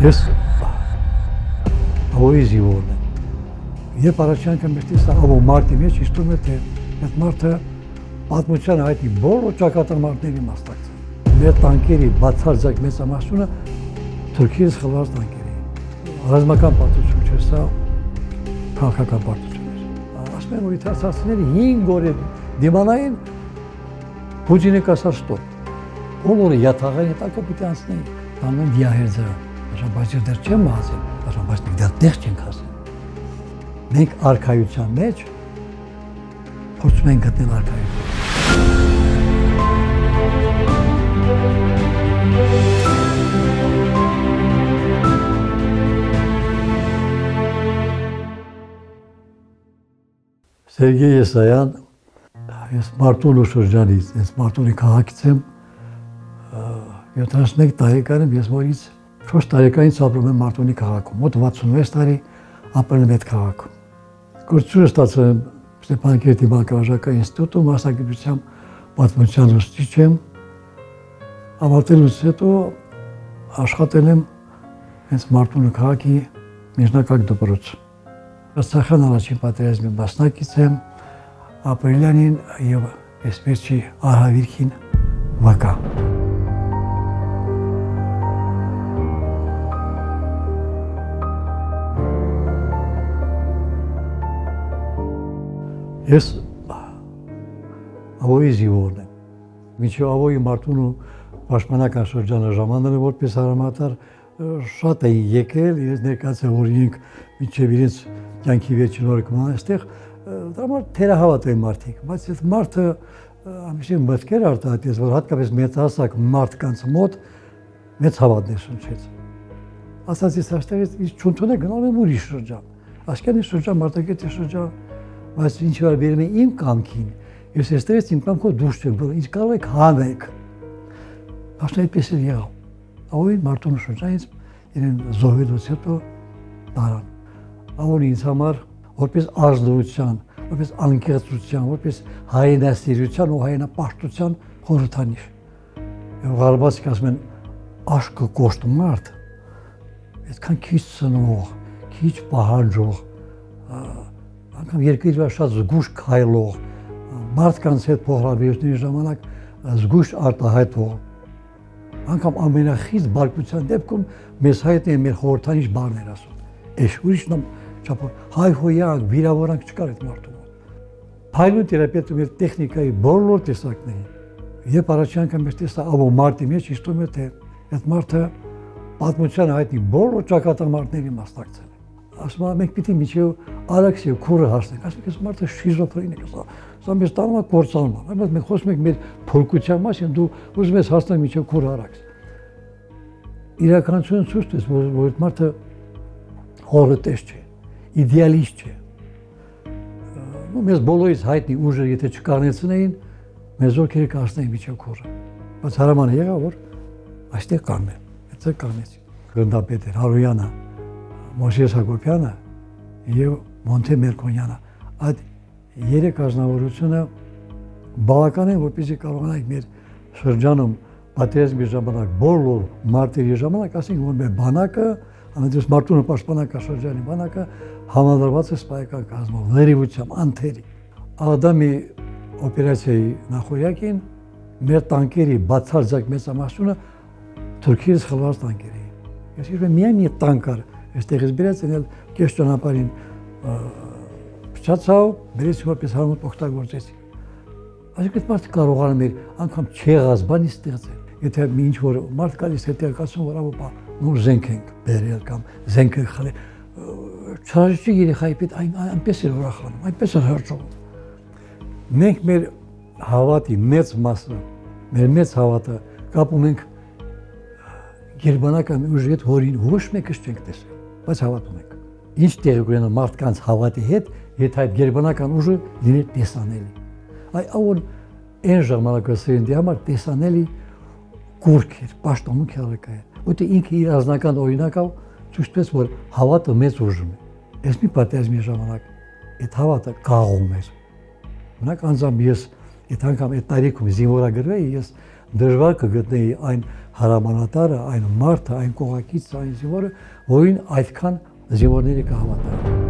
Ես ավոյի զիվորն եմ։ Երբ առաջին անգամ տեսա ավո մարտի մեջ, իստում է թե այդ մարտը պատմության հայտնի բոլոր ճակատամարտների մասնակցել։ Մեր տանկերի բացարձակ մեծամասնությունը Թուրքիայից խլված տանկեր էին։ Ռազմական պարտություն չէ, սա քաղաքական պարտություն էր։ Ասում եմ, որ իտալացիները 5 օր դիմանային Պուտինը կասար ստոպ։ Բոլորը յաթաղային տակը պիտի անցնեին։ Տանում դիահերձը։ Բայց ես դեռ չեմ մահացել, բայց մենք դեռ չենք հասել։ Մենք արքայության մեջ փորձում ենք գտնել արքայություն։ Սերգեյ Եսայան, ես Մարտունու շրջանից, ես Մարտունի քաղաքից եմ, 71 տարեկան եմ, ես որից 4 տարեկանից ապրում եմ Մարտունի քաղաքում, մոտ 66 տարի ապրել եմ այդ քաղաքում։ Գործունեություն ստացել եմ Ստեփանակերտի բակավարժական ինստիտուտում, մասնագիտությամբ պատմության ուսուցիչ եմ։ Ավարտելուց հետո աշխատել եմ հենց Մարտունի քաղաքի միջնակարգ դպրոցում։ Արցախյան առաջին պատերազմի մասնակից եմ, ապրիլյանին եւ Էսպերչի արհավիրքին վակա։ Ես ավոյի զիվորն եմ։ Մինչև ավոյի Մարտունու պաշտպանական շրջանը ժամանել որպես արմատար շատ էին եկել, իրենց ներկայացել, որ իրենք մինչև իրենց կյանքի վերջին օրը կմնան այստեղ, դա մարդ թերահավատ էին մարդիկ, բայց այդ մարդը ամիսին մտքեր արտահայտեց, որ հատկապես մեծահասակ մարդկանց մոտ մեծ հավատներ շնչեց։ Ասաց ես այստեղից չընդունեք, գնալ եմ ուրիշ շրջան, Աշկերանի շրջան, Մարտակերտի շրջան, բայց ինչ որ բերում է իմ կամքին, ես այստեղից իմ կամքով դուրս չեմ գալու, ինչ կարող եք հանեք։Աշնա այդպես էր եղավ։ Ավոյին Մարտունու շրջանից իրեն զոհվելուց հետո տարան։ Ավոյին ինձ համար որպես ազնվության, որպես անկեղծության, որպես հայրենասիրության ու հայրենապաշտության խորհրդանիշ։ Եվ Ղարաբաղցիք ասում են աշկը կոշտ մարդ, այդքան քիչ ծնող, քիչ պահանջող, անգամ երկրի վրա շատ զգուշ քայլող, մարդկանց հետ փոխհարաբերությունների ժամանակ զգուշ արտահայտող, անգամ ամենախիստ բարկության դեպքում մեզ հայտնի է մեր խորհրդանիշ բառներ ասում։ Էշ ուրիշն հայհոյանք, վիրավորանք չկար այդ մարդու մոտ։ Փայլուն թերապևտում էր տեխնիկայի բոլոր տեսակներին։ Երբ առաջին անգամ տեսա ավո մարտի մեջ, իստում է թե այդ մարդը պատմության հայտնի բոլոր ճակատամարտների մասնակցել է։ Ասում եմ, մենք պիտի միջև Արաքս եւ Քուրը հասնենք։ Ասում եմ, այս մարդը շիզոֆրեն է, սա մեզ տանում է կործանման։ Բայց մենք խոսում ենք մեր փորկության մասին, դու ուզում ես հասնել միջև Քուրը Արաքս։ Իրականությունը ցույց տվեց, որ այդ մարդը հորոտես չէ, իդեալիստ չէ։ Մեզ բոլորից հայտնի ուժը եթե չկառնեցնեին, մեզ ովքեր կհասնեին միջև Քուրը։ Բայց հարամանը եղավ, որ այստեղ կառնել, այդտեղ կառնեցին։ Գնդապետ էր Հարոյանը, Մոշես Հակոբյանը եւ Մոնթե Մերկոնյանը։ Այդ երեք ազնվորությունը բավական է, որպեսզի կարողանանք մեր շրջանում պատերազմի ժամանակ, բոլոր մարտերի ժամանակ, ասենք, որ մեր բանակը, անընդհատ Մարտունու պաշտպանական շրջանի բանակը համալրված է սպայական կազմով, ներիվությամբ, անթերի։ Ադամի օպերացիայի նախօրյակին մեր տանկերի բացարձակ մեծամասնությունը Թուրքիայից խլված տանկեր էին։ Ես հիշում եմ միայն մի տանկ կար այստեղից բերած ենել կես ճանապարհին փչացավ, բերեցի որպես հարմար օգտագործեցի։ Այսինքն այդ մարդը կարողանում էր անգամ չեղած բանի ստեղծել։ Եթե մի ինչ որ մարդ գալիս է տեղեկացնում, որ ապա նոր զենք ենք բերել կամ զենք ենք խլել, չարժի երեխայի հետ այնպես էր ուրախանում, այնպես էր հրճում։ Մենք մեր հավատի մեծ մասը, մեր մեծ հավատը կապում ենք գերմանական ուժի հետ, որին ոչ մեկս չենք տեսել, բայց հավատում ենք։ Ինչ տեղի կունենա մարդկանց հավատի հետ, եթե այդ գերմանական ուժը լինի տեսանելի։ Այ այն ժամանակասերնդի համար տեսանելի կուրք էր, պաշտամունք հեղեկա էր, որտեղ ինքը իր անձնական օրինակով ցույց տվեց, որ հավատը մեծ ուժ է։ Այս մի պատերազմի ժամանակ այդ հավատը կաղում էր։ Մենակ անձամբ ես այդ անգամ այդ տարիքում զինվորագրվեի, ես դժվար կգտնեի այն հրամանատարը, այն մարդը, այն կողակիցը, այն զինվորը, որին այդքան զինվորները կհավատային։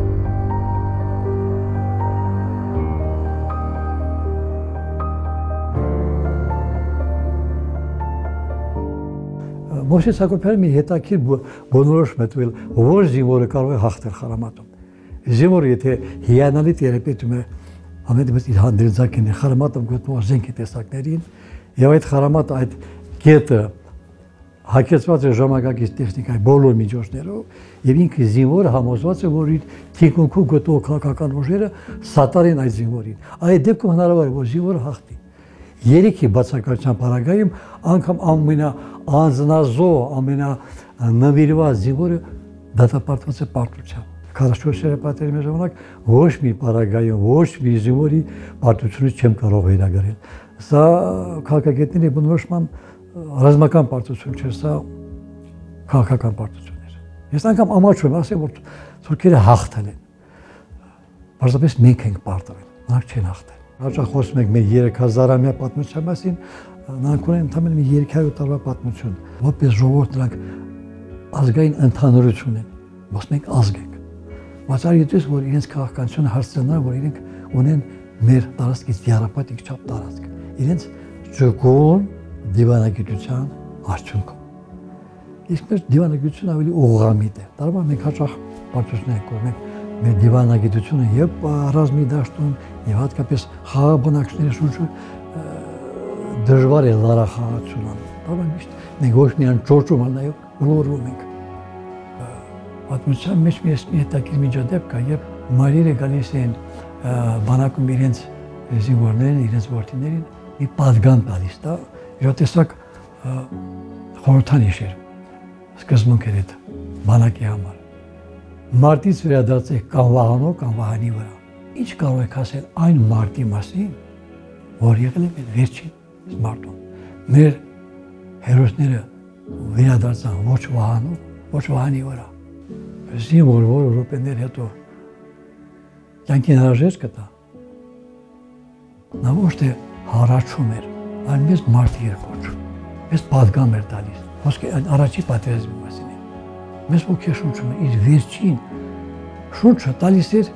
Մովսես Հակոբյանը մի հետաքրքիր բնորոշ մտվել, որ զինվորը կարող է հաղթել խրամատում։ Զինվորը եթե հիանալի տիրապետում է ամենից իր հանդերձակին խրամատում գտնող զենքի տեսակներին, եւ այդ խրամատը այդ կետը հակեցված է ժամանակակից տեխնիկայի բոլոր միջոցներով, եւ ինքը զինվորը համոզված է, որ իր թիկունքում գտնող քաղաքական ուժերը սատարեն այդ զինվորին։ Այդ դեպքում հնարավոր է, որ զինվորը հաղթի։ Երիքի բացակայության պարագայում անգամ ամենաանձնազոհ, ամենանվիրված զինվորը դատապարտված է պարտությամբ։ 44-րդ պատերազմի ժամանակ ոչ մի պարագայում, ոչ մի զինվորի պարտությունից չեմ կարող վերագրել։ Սա քաղաքագետների բնորոշման ռազմական պարտություն չէ, սա քաղաքական պարտություն էր։ Ես անգամ ամաչում եմ, ասեմ, որ թուրքերը հաղթել են։ Պարզապես մենք ենք պարտվել, նրանք չեն հաղթել։ Հաճախ խոսում ենք մեր 3000-ամյա պատմության մասին, նրանք ունեն ընդամենը 300 տարվա պատմություն։ Որպես ժողովուրդ նրանք ազգային ընդհանրություն են, ոչ մենք ազգ ենք։ Բայց այդպես որ իրենց քաղաքականությունը հարցնան, որ իրենք ունեն մեր տարածքից յարապատիկ չափ տարածք, իրենց ճկուն դիվանագիտության արդյունքում։ Իսկ մեր դիվանագիտությունը ավելի ուղղամիտ է։ Տարբեր մենք հաճախ պատմություններ ենք կորում, մեր դիվանագիտությունը եւ ռազմի դաշտում եւ հատկապես խաղաբնակիչների շուրջը դժվար է լարախաղացում անում։ Տարբեր միշտ մենք ոչ միայն ճոճում, այլ նաեւ գլորվում ենք։ Պատմության մեջ մի հետաքրքիր միջադեպ կա, երբ մայրերը գալիս են բանակում իրենց զինվորներին, իրենց որդիներին մի պատգամ տալիս, դա իրատեսակ խորհրդանիշ էր, սկզբունքեր այդ բանակի համար։ Մարտից վերադարձեք կամ վահանով, կամ վահանի վրա։ Ինչ կարող եք ասել այն մարտի մասին, որ եղել է մեր վերջին մարտում։ Մեր հերոսները վերադարձան ոչ վահանով, ոչ վահանի վրա։ Զինվոր, որ րոպեներ հետո կյանքին հրաժեշտ կտա, նա ոչ թե հառաչում էր, այլ մեզ մարտի էր կոչում, մեզ պատգամ էր տալիս, ոսկե առաջի պատերազմի մասին է, մեզ ոգեշնչում է, իր վերջին շունչը տալիս էր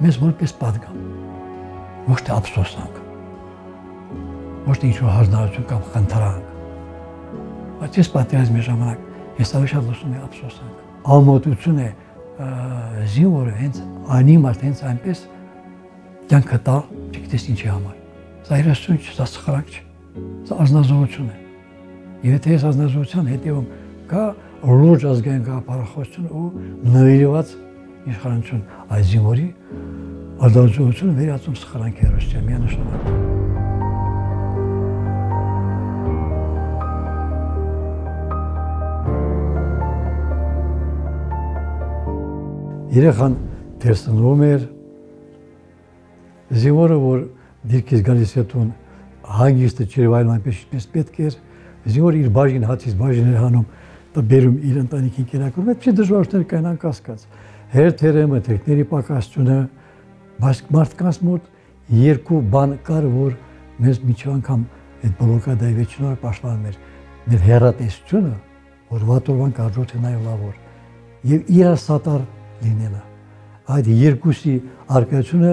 մեզ որպես պատգամ, ոչ թե ափսոսանք, ոչ թե ինչ-որ հանձնարարություն կամ խնդրանք, բայց ես պատերազմի ժամանակ ես ավելի շատ լսում եմ ափսոսանք, ամոթություն է զինվորը հենց անիմաստ հենց այնպես կյանքը տա, չգիտես ինչի համար։ Սա հերոսություն չէ, սա սխրանք չէ, սա ազնազողություն է։ Եվ եթե այս ազնազողության հետևում կա լուրջ ազգային գաղափարախոսություն ու նվիրված իշխանություն, այս զինվորի ազնազողությունը վերածում սխրանքի հերոսության միանշանակ։ Երեխան դերսնվում էր, զինվորը, որ դիրքից գալիս է տուն, հանգիստը չերվայում այնպես ինչպես պետք էր, զինվորը իր բաժին հացից բաժին էր հանում, դա բերում իր ընտանիքին կերակրում, այդ չի դժվարություններ կային անկասկած։ Հերթերը, մթերքների պակասությունը, բայց մարդկանց մոտ երկու բան կար, որ մեզ միջև անգամ այդ բլոկադայի վերջին օրը պաշտպանում էր, մեր հեռատեսությունը, որ վատորվան կարժոտ է նաև լավ օր, եւ իրար սատար լինելը։ Այդ երկուսի արկայությունը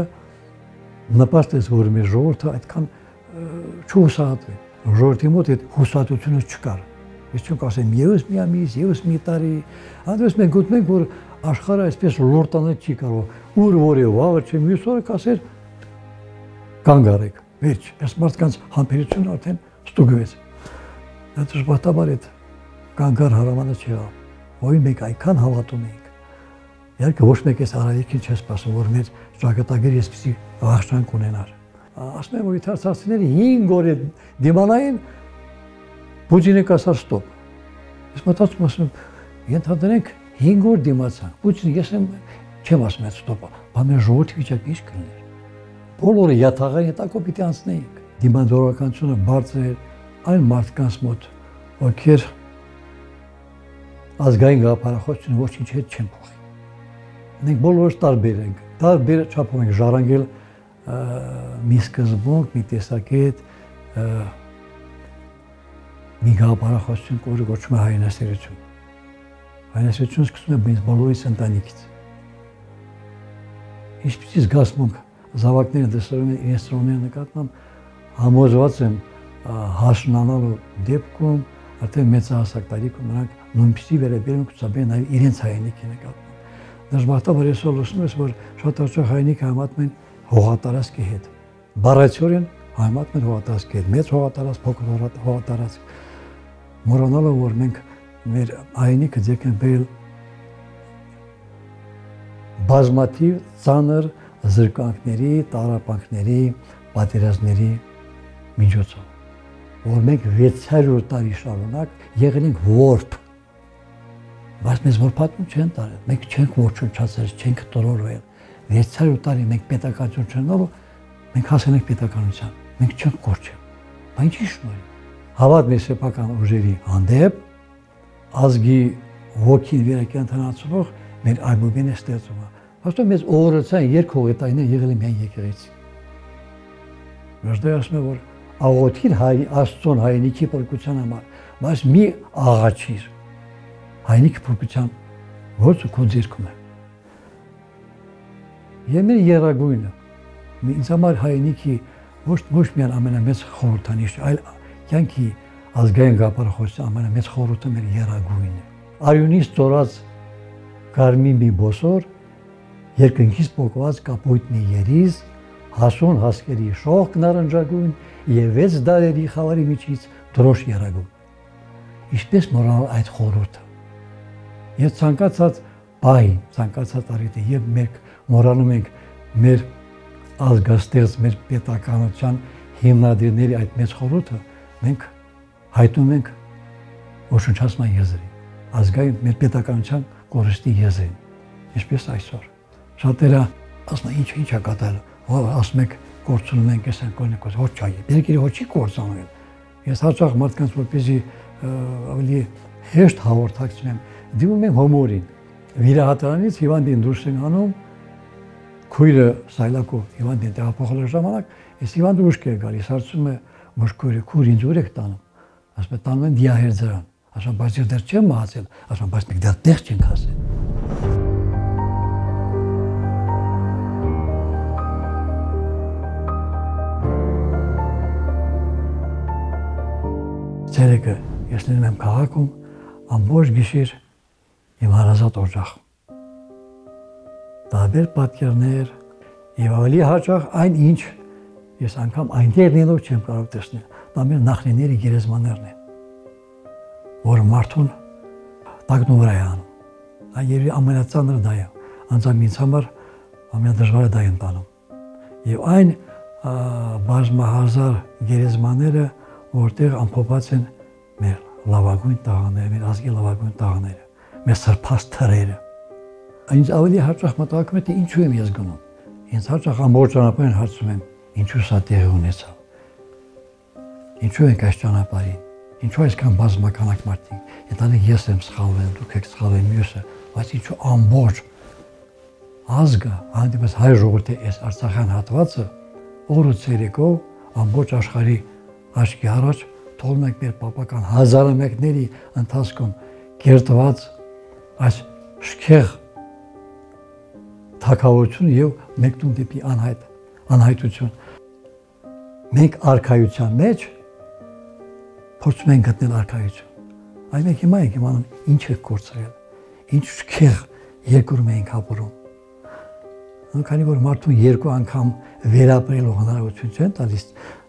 նպաստեց, որ մեր ժողովուրդը այդքան չհուսահատվի։ Ժողովրդի մոտ այդ հուսահատությունը չկար։ Ես չեմ ասեմ ևս մի ամիս, ևս մի տարի, այնպես մենք գտնում ենք, որ աշխարհը այսպես լորտանել չի կարող։ Ուր որ է վաղը չէ, մյուս օրը կասեր կանգ առեք, վերջ, այս մարդկանց համբերությունը արդեն ստուգվեց։ Դա դժբախտաբար այդ կանգ առ հրամանը չեղավ, որին մենք այնքան հավատում էինք։ Իհարկե ոչ մեկ էս արարիքին չէ սպասում, որ մեր ճակատագրի այսպիսի վախճան կունենար։ Ասում եմ, որ իթարցիները 5 օր դիմանային, Պուտինը կասար ստոպ։ Ես մտածում ասում, ենթադրենք 5 օր դիմացան։ Պուտինը ես չեմ ասում այդ ստոպը, բա մեր ժողովրդի վիճակը ինչ կլիներ։ Բոլորը յաթաղային հետակո պիտի անցնեինք։ Դիմադրականությունը բարձր էր այն մարդկանց մոտ, ովքեր ազգային գաղափարախոսությունը ոչինչ հետ չեն փոխի։ Մենք բոլորս տարբեր ենք, տարբեր չափով ենք ժառանգել մի սկզբունք, մի տեսակետ, մի գաղափարախոսություն, որը կոչվում է հայրենասիրություն։ Հայրենասիրությունը սկսում է ինձ բոլորիս ընտանիքից։ Ինչպիսի զգացմունք զավակները դասերում են իրենց ծնողների նկատմամբ, համոզված եմ հասունանալու դեպքում արդեն մեծահասակ տարիքում նրանք նույնպիսի վերաբերմունք ցուցաբերեն նաև իրենց հայրենիքի նկատմամբ։ Դժբախտաբար այսօր լսում ես, որ շատ հաճախ հայրենիքը համատում են հողատարածքի հետ։ Բառացիորեն համատում են հողատարածքի հետ, մեծ հողատարածք, փոքր հողատարածք։ Մոռանալով, որ մենք մեր հայրենիքը ձեռք ենք բերել բազմաթիվ ծանր զրկանքների, տառապանքների, պատերազմների միջոցով, որ մենք 600 տարի շարունակ եղել ենք որբ, բայց մեզ որբատում չեն տարել, մենք չենք ոչնչացել, չենք տրորվել, 600 տարի մենք պետականություն չունենալու, մենք հասել ենք պետականության, մենք չենք կորչել, բայց ինչի շնորհիվ, հավատ մեր սեփական ուժերի հանդեպ, ազգի ոգին վերակենդանացնող մեր այբուբենը ստեղծումը, հաստատ մեզ օրացան երկու հողետայինը եղել են միայն եկեղեցի։ Մերձ ասում է, որ աղոթիր Աստծուն հայրենիքի փրկության համար, բայց մի աղաչիր հայրենիքի փրկության գործը քո ձեռքում է։ Եվ մեր երագույնը ինձ համար հայրենիքի ոչ միայն ամենամեծ խորհրդանիշը, այլ կյանքի ազգային գաղափարախոսության ամենամեծ խորհուրդը մեր երագույնն է։ Արյունից ծորած կարմիր մի բոսոր, երկնքից պոկված կապույտ մի երիզ, հասուն հասկերի շողք նարնջագույն եւ 6 դարերի խավարի միջից դրոշ երագույն։ Ինչպես մոռանալ այդ խորհուրդը։ Եվ ցանկացած բայի, ցանկացած առիթի եւ մենք մոռանում ենք մեր ազգաստեղծ, մեր պետականության հիմնադիրների այդ մեծ խորհուրդը, մենք հայտնում ենք ոչնչացման եզրին, ազգային մեր պետականության կորստի եզրին, ինչպես այսօր։ Շատերը ասում են ինչ է կատարել, ասում եք կորցնում ենք, ես ենք կորնենք, ոչ այ, երկիրը ոչ չի կորցանել։ Ես հաճախ մարդկանց որպեսզի ավելի հեշտ հաղորդակցնեմ, դիմում եմ հումորին։ Վիրահատարանից հիվանդին դուրս են անում, քույրը սայլակով հիվանդին տեղափոխելու ժամանակ, այս հիվանդը ուշք է գալիս, հարցում է մշկույրը, քույր ինձ ուր եք տանում։ Ասում է տանում են դիահերձարան։ Ասում բայց ես դեռ չեմ մահացել, ասում բայց մենք դեռ տեղ չենք հասել։ Ցերեկը ես լինում եմ քաղաքում, ամբողջ գիշեր իմ հարազատ օջախ։ Տարբեր պատկերներ եւ ավելի հաճախ այն ինչ ես անգամ այնտեղ լինելով չեմ կարող տեսնել։ Դա մեր նախնիների գերեզմաներն են, որ մարդուն տագնու վրա է անում։ Այն երևի ամենածանրը դա է, անձամբ ինձ համար ամենադժվարը դա է ընտանում։ Եվ այն բազմահազար գերեզմաները, որտեղ ամփոփված են մեր լավագույն տաղաները, մեր ազգի լավագույն տաղաները, մեր սրբած թրերը։ Ինձ ավելի հաճախ մտածում եմ, թե ինչու եմ ես գնում։ Ինձ հաճախ ամբողջ ճանապարհին հարցում եմ, ինչու սա տեղի ունեցավ։ Ինչու ենք այս ճանապարհին։ Ինչու այսքան բազմականակ մարդիկ։ Եթե ես եմ սխալվել, դուք եք սխալվել մյուսը, բայց ինչու ամբողջ ազգը, հանդիպես հայ ժողովրդի այս արցախյան հատվածը օրը ցերեկով ամբողջ աշխարհի աչքի առաջ թողնում ենք մեր պապական հազարամյակների ընթացքում կերտված այս շքեղ թակավորություն եւ մեկնում դեպի անհայտություն։ Մենք արքայության մեջ փորձում ենք գտնել արքայություն։ Այ մենք հիմա ենք իմանում ինչ է կորցրել, ինչ շքեղ երկրում ենք ապրում։ Քանի որ մարդուն երկու անգամ վերապրելու հնարավորություն չեն տալիս,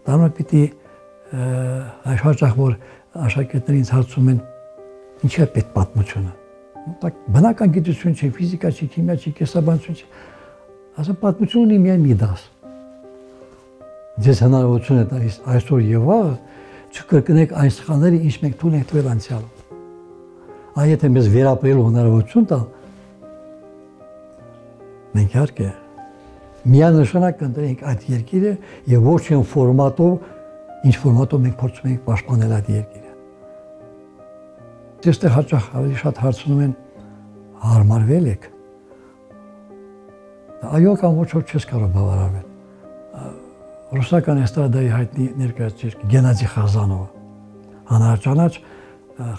դա պիտի հաճախ որ աշակերտները ինձ հարցում են ինչ է պետք պատմությունը։ Դա բնական գիտություն չէ, ֆիզիկա չի, քիմիա չի, կենսաբանություն չի։ Ասում պատմությունը ունի միայն մի դաս։ Ձեզ հնարավորություն է տալիս այսօր եւ վաղը չկրկնեք այն սխալները, ինչ մենք թույլ ենք տվել անցյալում։ Այ եթե մեզ վերապրելու հնարավորություն տա, մենք իհարկե միանշանակ կընտրենք այդ երկիրը եւ ոչ այն ֆորմատով, ինչ ֆորմատով մենք փորձում ենք պաշտպանել այդ երկիրը։ Այստեղ հաճախ ավելի շատ հարցնում են հարմարվել եք։ Այո կամ ոչ չես կարող բավարարվել։ Ռուսական էստրադայի հայտնի ներկայացուցիչ Գենադի Խազանովը հանրաճանաչ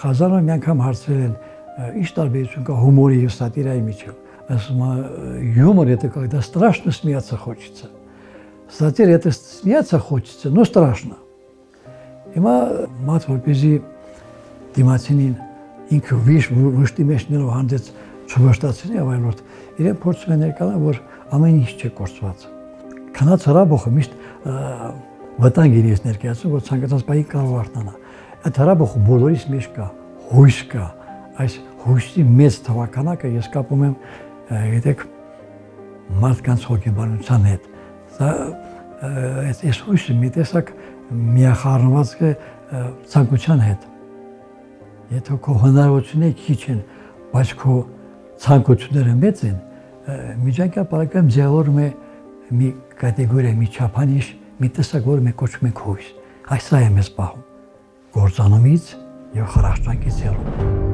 Ղազարը մի անգամ հարցրել են ինչ տարբերություն կա հումորի եւ սատիրայի միջեւ ասում юмор это когда страшно смеяться хочется сатира это смеяться хочется но страшно հիմա մատ որպեսզի դիմացինին ինքը վիշտի մեջ ներով հանդես չվշտացնի ավայլորդ իրեն փորձում են ներկայանալ որ ամեն ինչ չէ կորցված քանած հրաբոխը միշտ վտանգ իրես ներկայացնում որ ցանկացած բանի կարող արթնանա այդ հրաբոխը բոլորիս մեջ կա հույս կա այս հույսի մեծ թվականակը ես կապում եմ գիտեք մարդկանց հոգեբանության հետ սա այս հույսը մի տեսակ միախառնված է ցանկության հետ եթե քո հնարավորությունները քիչ են բայց քո ցանկությունները մեծ են միջանկյալ պարագայում ձևավորում է մի կատեգորիա մի չափանիշ մի տեսակ որ մենք կոչում ենք հույս այս սա է մեզ պահում գործանումից եւ խրախճանքից ելում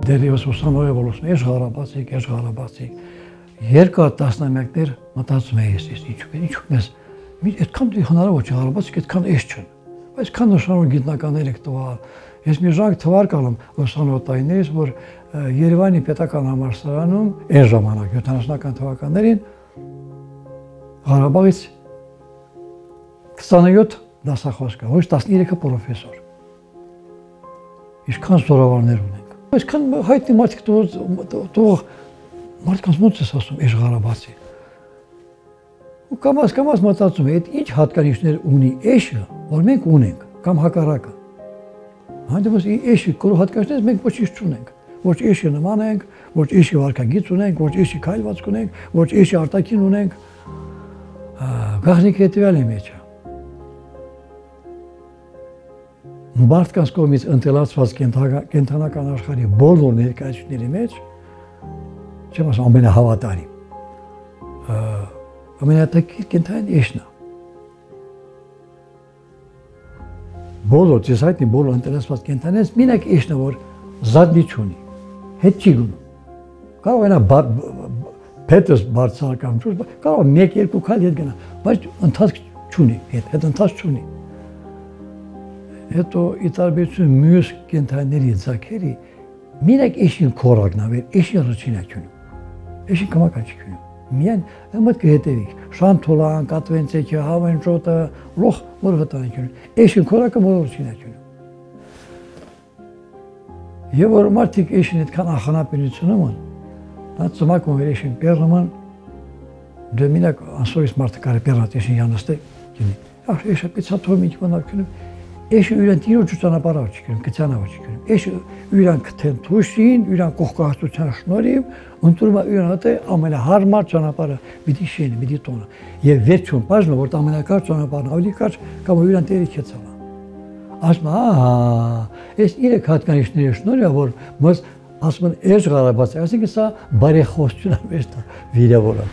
դերևս ուսանող էվոլյուցիա էջ Ղարաբաղցիք երկար տասնամյակներ մտածում էի ես ինչու մեզ այդքան հնարավոր չէ Ղարաբաղցիք այդքան էջ չեն այսքան նշանավոր գիտնականներ եք տվալ ես մի ժանկ թվարկալում ուսանողտայիններից որ Երևանի պետական համալսարանում այն ժամանակ 70-ական թվականներին Ղարաբաղից 27 դասախոս կա ոչ 13-ը պրոֆեսոր ինչքան զորավարներ ունենք այսքան հայտնի մարդիկ տող մարդկանց ոնց ես ասում էջ Ղարաբաղցի ու կամաց մտածում է այդ ինչ հատկանիշներ ունի էշը որ մենք ունենք կամ հակառակը հանդեպս էշի կորու հատկանիշներից մենք ոչինչ չունենք ոչ էշի նման ենք ոչ էշի վարքագիծ ունենք ոչ էշի քայլվածք ունենք ոչ էշի արտաքին ունենք գաղտնիքը հետևյալի մեջ է մարդկանց կողմից ընտելացված կենթանական աշխարհի բոլոր ներկայությունների մեջ չեմ ասում ամենահավատարիմ ամենատակիր կենթանին էշն է բոլոր ձեզ հայտնի բոլոր ընտելացված կենթանիներից մենակ էշն է որ զատնի չունի հետ չի գնում կարող է նա փետս բարձր կամ ճուր կարող 1-2 քայլ հետ գնա բայց ընթացք չունի հետ ընթացք չունի հետո ի տարբերություն մյուս կենթանիների ձագերի մենակ էշին քորակն է էշի ռչինակ ունի էշի կամական չի ունի միայն մոտ կհետևի շանթոլան կատվենցեքը հավենջոտը լոխ որ վտանք ունի էշին քորակը որ ռչինակ ունի եւ որ մարդիկ էշին այդքան ախանապետություն ունեն դա ծմակում էր էշին պերման դե մենակ ասոյս մարդը կարի պերատ էշին յանստե գինի էշը պիցաթոմի կոնարկնում Էշը յուրան տիրոջ ճանապարհ չի կրում, կցանավ չի կրում։ Էշը յուրան կթեն թուշին, յուրան կողքահատության շնորհիվ, ընտրում է յուրան հատե ամենահարմար ճանապարհը՝ պիտի շենի, պիտի տոնը։ Եվ վերջում բաժնը, որ ամենակարճ ճանապարհն ավելի կարճ կամ յուրան տերի քեցավ։ Ասում այս 3 հատկանիշների շնորհիվ որ մեզ ասում են էջ Ղարաբաղ, այսինքն սա բարեխոսություն է մեզ վիրավորը։